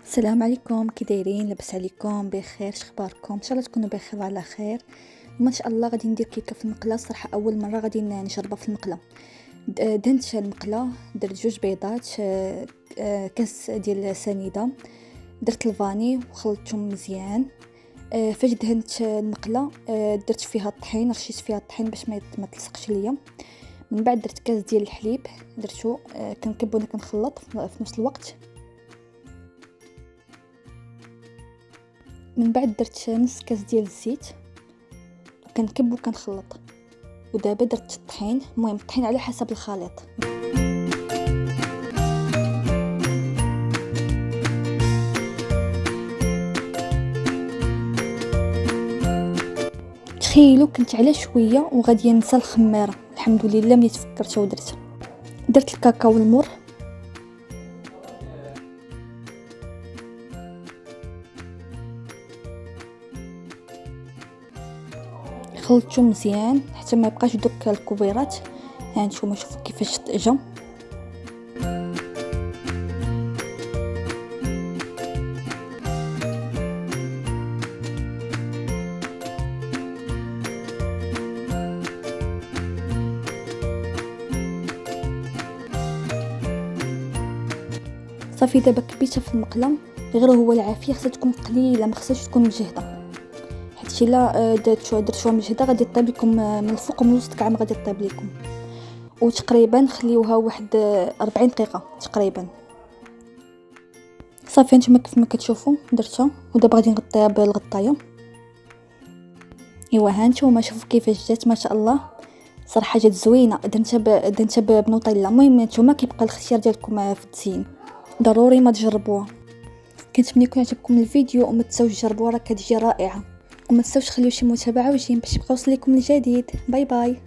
السلام عليكم، كي دايرين؟ لاباس عليكم؟ بخير؟ شخباركم؟ ان شاء الله تكونوا بخير وعلى خير. وما شاء الله غادي ندير كيكه في المقله. صراحه اول مره غادي نجربها في المقله. دهنت المقله، درت 2 بيضات، كاس ديال سنيده، درت الفاني وخلطتهم مزيان. فاش دهنت المقله درت فيها الطحين، رشيت فيها الطحين باش ما تلصقش ليا. من بعد درت كاس ديال الحليب، درتو كنكب وانا كنخلط في نفس الوقت. من بعد درت نص كاس ديال الزيت وكنكب وكنخلط. ودابا درت الطحين، المهم الطحين على حسب الخليط. تخيلوا كنت على شويه وغادي ننسى الخماره، الحمد لله ملي تفكرت ودرتها. درت الكاكاو المر، خلطته مزيان حتى ما يبقاش دوك الكبيرات. ها نتوما شوفوا كيفاش جا. صافي دابا كبيتها في المقله. غير هو العافيه خصها تكون قليله، ما خصهاش تكون مجهده، حيت الا درتوها مجهده غادي طيب لكم من الفوق ومن الوسط كاع ما غادي طيب لكم. وتقريبا خليوها واحد 40 دقيقه تقريبا. صافي نتوما كيف ما كتشوفوا درتها، ودابا غادي نغطيها بالغطايه. ايوا ها نتوما شوفوا كيفاش جات، ما شاء الله صراحه جات زوينه. درتها بنوطيلا. المهم نتوما كيبقى الاختيار ديالكم في التزيين، ضروري ما تجربوها. كنتمنى يكون عجبكم الفيديو وما تنساوش تجربوها، راه كتجي رائعه. وما تنساوش تخليو شي متابعه وجيم باش يبقى يوصل لكم الجديد. باي باي.